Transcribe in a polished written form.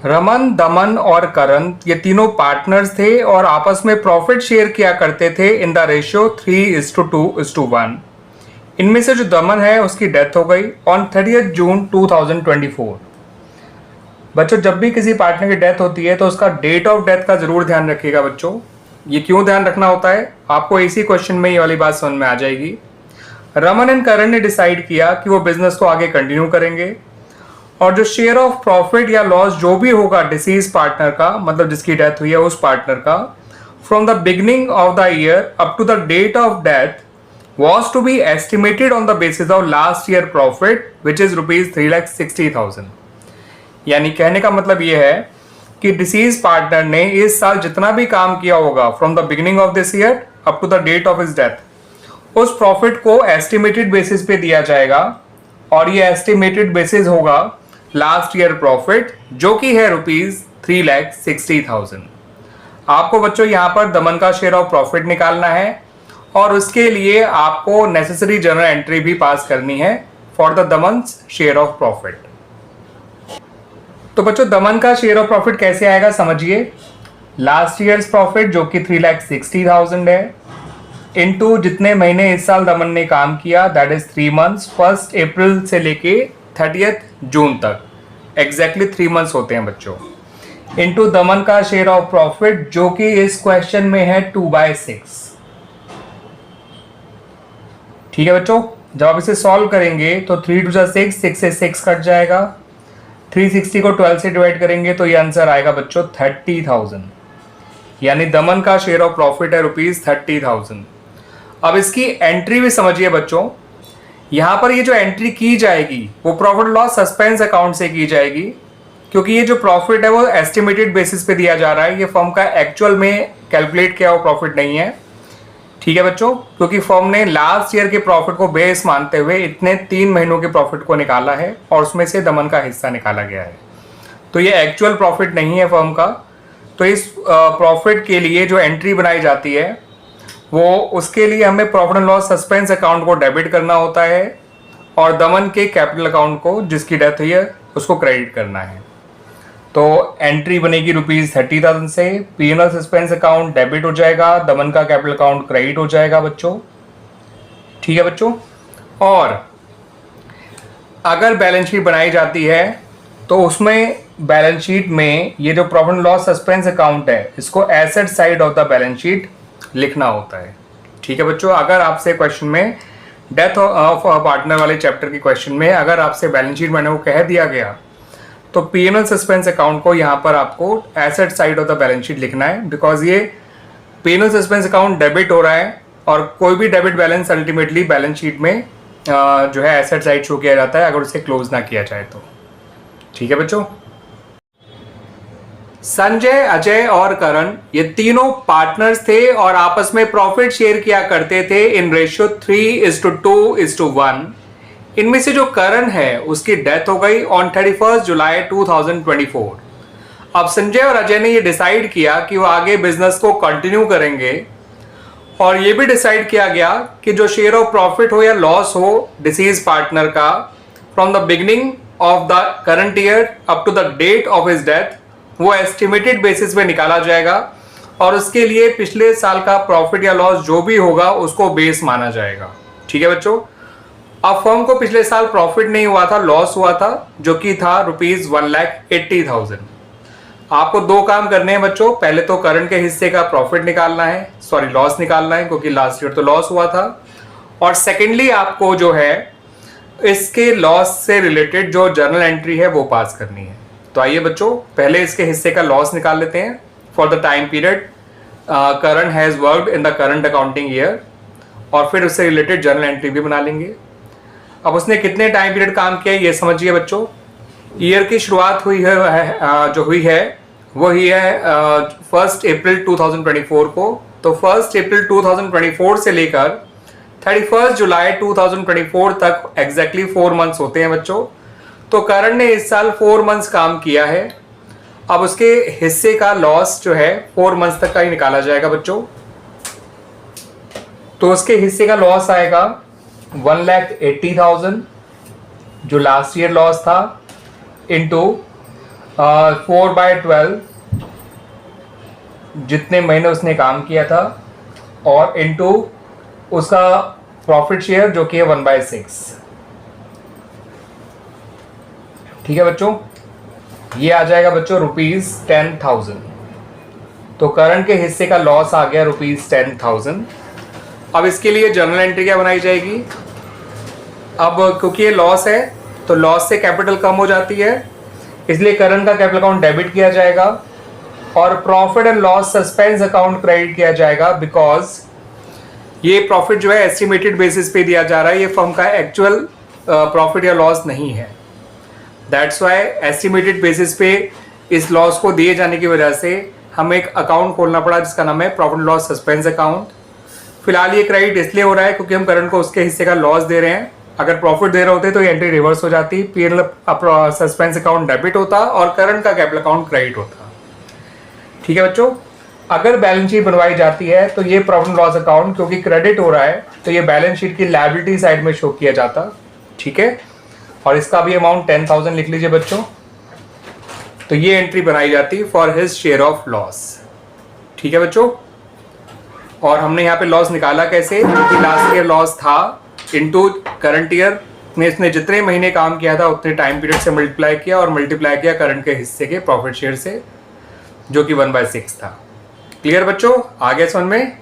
रमन, दमन और करण ये तीनों पार्टनर्स थे और आपस में प्रॉफिट शेयर किया करते थे इन द रेशियो 3:2:1। इनमें से जो दमन है उसकी डेथ हो गई ऑन 30 जून 2024। बच्चों, जब भी किसी पार्टनर की डेथ होती है तो उसका डेट ऑफ डेथ का जरूर ध्यान रखिएगा बच्चों। ये क्यों ध्यान रखना होता है, आपको इसी क्वेश्चन में ये वाली बात समझ में आ जाएगी। रमन एंड करण ने डिसाइड किया कि वो बिजनेस को आगे कंटिन्यू करेंगे और जो शेयर ऑफ प्रॉफिट या लॉस जो भी होगा डिसीज पार्टनर का, मतलब जिसकी डेथ हुई है उस पार्टनर का, from the beginning of the year up to the date of death was to be estimated on the basis of last year profit which is rupees 3,60,000। यानी कहने का मतलब ये है कि डिसीज पार्टनर ने इस साल जितना भी काम किया होगा from the beginning of this year up to the date of his death, उस प्रॉफिट को एस्टिमेटेड बेसिस पे दिया जाएगा और ये एस्टिमेटेड बेसिस होगा लास्ट ईयर प्रॉफिट जो कि है रुपीज 3,60,000। आपको बच्चों यहाँ पर दमन का शेयर ऑफ प्रॉफिट निकालना है और उसके लिए आपको नेसेसरी जर्नल एंट्री भी पास करनी है for the Daman share of profit. तो बच्चों, दमन का शेयर ऑफ प्रॉफिट कैसे आएगा समझिए। लास्ट ईयर्स प्रॉफिट जो कि 3,60,000 है इनटू जितने महीने इस साल दमन ने काम किया दैट इज 3 मंथ्स, 1 अप्रैल से लेके 30 जून तक, एग्जैक्टली 3 मंथ्स होते हैं बच्चों, इनटू दमन का शेयर ऑफ प्रॉफिट जो कि इस क्वेश्चन में है 2/6। ठीक है बच्चों, जब आप इसे सॉल्व करेंगे तो 3 2 6, 6 से 6 कट जाएगा, 360 को 12 से डिवाइड करेंगे तो ये आंसर आएगा बच्चों 30,000। यानी दमन का शेयर ऑफ प्रॉफिट है रुपीज 30,000। अब इसकी एंट्री भी समझिए बच्चों। यहां पर ये जो एंट्री की जाएगी वो प्रॉफिट लॉस सस्पेंस अकाउंट से की जाएगी, क्योंकि ये जो प्रॉफिट है वो एस्टिमेटेड बेसिस पे दिया जा रहा है, ये फर्म का एक्चुअल में कैलकुलेट किया हुआ प्रॉफिट नहीं है। ठीक है बच्चों, क्योंकि फर्म ने लास्ट ईयर के प्रॉफिट को बेस मानते हुए इतने 3 महीनों के प्रॉफिट को निकाला है और उसमें से दमन का हिस्सा निकाला गया है, तो ये एक्चुअल प्रॉफिट नहीं है फर्म का। तो इस प्रॉफिट के लिए जो एंट्री बनाई जाती है वो उसके लिए हमें profit and loss suspense account को डेबिट करना होता है और दमन के कैपिटल अकाउंट को जिसकी डेथ हुई है उसको क्रेडिट करना है। तो एंट्री बनेगी रुपीज 30,000 से, पीएनएल सस्पेंस अकाउंट डेबिट हो जाएगा, दमन का कैपिटल अकाउंट क्रेडिट हो जाएगा बच्चों। ठीक है बच्चों, और अगर बैलेंस शीट बनाई जाती है तो उसमें बैलेंस शीट में ये जो profit and loss suspense account है इसको asset side of the balance sheet लिखना होता है। ठीक है बच्चों, अगर आपसे क्वेश्चन में डेथ ऑफ पार्टनर वाले चैप्टर के क्वेश्चन में अगर आपसे बैलेंस शीट मैंने वो कह दिया गया तो पीएनएल सस्पेंस अकाउंट को यहाँ पर आपको asset side of the balance sheet लिखना है, बिकॉज ये पीएनएल सस्पेंस अकाउंट डेबिट हो रहा है और कोई भी debit balance ultimately balance sheet में जो है एसेट साइड शो किया जाता है अगर उसे क्लोज ना किया जाए तो। ठीक है बच्चों, संजय, अजय और करण ये तीनों पार्टनर्स थे और आपस में प्रॉफिट शेयर किया करते थे इन रेशियो 3:2:1। इनमें से जो करण है उसकी डेथ हो गई ऑन 31 जुलाई 2024। अब संजय और अजय ने ये डिसाइड किया कि वो आगे बिजनेस को कंटिन्यू करेंगे और ये भी डिसाइड किया गया कि जो शेयर ऑफ प्रॉफिट हो या लॉस हो डिसीज पार्टनर का from the beginning of the current year up to the date of his death वो एस्टिमेटेड बेसिस पे निकाला जाएगा और उसके लिए पिछले साल का प्रॉफिट या लॉस जो भी होगा उसको बेस माना जाएगा। ठीक है बच्चों, अब फर्म को पिछले साल प्रॉफिट नहीं हुआ था, लॉस हुआ था जो कि था रुपीज 1,80,000। आपको 2 काम करने हैं बच्चों, पहले तो करंट के हिस्से का प्रॉफिट निकालना है, सॉरी लॉस निकालना है क्योंकि लास्ट ईयर तो लॉस हुआ था, और सेकेंडली आपको जो है इसके लॉस से रिलेटेड जो जर्नल एंट्री है वो पास करनी है। तो आइए बच्चों पहले इसके हिस्से का लॉस निकाल लेते हैं for the time period Karan has worked in the current accounting year, और फिर उससे रिलेटेड जर्नल एंट्री भी बना लेंगे। अब उसने कितने टाइम पीरियड काम किया ये समझिए बच्चों। ईयर की शुरुआत हुई है जो हुई है वो ही है 1 अप्रैल 2024 को, तो 1 अप्रैल 2024 से लेकर 31 जुलाई 2024 तक एग्जैक्टली 4 मंथ्स होते हैं बच्चों। तो करण ने इस साल 4 मंथ्स काम किया है। अब उसके हिस्से का लॉस जो है 4 मंथ्स तक का ही निकाला जाएगा बच्चों। तो उसके हिस्से का लॉस आएगा 1,80,000 जो लास्ट ईयर लॉस था इनटू 4/12 जितने महीने उसने काम किया था और इनटू उसका प्रॉफिट शेयर जो कि है 1/6। ठीक है बच्चों, ये आ जाएगा बच्चों ₹10,000। तो करंट के हिस्से का लॉस आ गया ₹10,000। अब इसके लिए जर्नल एंट्री क्या बनाई जाएगी? अब क्योंकि ये लॉस है तो लॉस से कैपिटल कम हो जाती है, इसलिए करंट का कैपिटल अकाउंट डेबिट किया जाएगा और profit and loss suspense account credit किया जाएगा, बिकॉज ये प्रॉफिट जो है एस्टिमेटेड बेसिस पे दिया जा रहा है, ये फर्म का एक्चुअल प्रॉफिट या लॉस नहीं है। दैट्स वाई एस्टिमेटेड बेसिस पे इस लॉस को दिए जाने की वजह से हमें एक अकाउंट खोलना पड़ा जिसका नाम है प्रॉफिट लॉस सस्पेंस अकाउंट। फिलहाल ये क्रेडिट इसलिए हो रहा है क्योंकि हम करंट को उसके हिस्से का लॉस दे रहे हैं। अगर प्रॉफिट दे रहे होते तो ये एंट्री रिवर्स हो जाती, पीएनएल सस्पेंस अकाउंट डेबिट होता और करंट का कैपिटल अकाउंट क्रेडिट होता। ठीक है बच्चों, अगर बैलेंस शीट बनवाई जाती है तो ये प्रॉफिट लॉस अकाउंट क्योंकि क्रेडिट हो रहा है तो ये बैलेंस शीट की लायबिलिटी साइड में शो किया जाता। ठीक है, और इसका भी अमाउंट 10,000 लिख लीजिए बच्चों। तो ये एंट्री बनाई जाती for his share of loss. ठीक है बच्चों, और हमने यहाँ पे लॉस निकाला कैसे? क्योंकि लास्ट ईयर लॉस था इनटू करंट ईयर में इसने जितने महीने काम किया था उतने टाइम पीरियड से मल्टीप्लाई किया और मल्टीप्लाई किया करंट के हिस्से के प्रॉफिट शेयर से जो कि 1/6 था। क्लियर बच्चों, आ गया समझ में?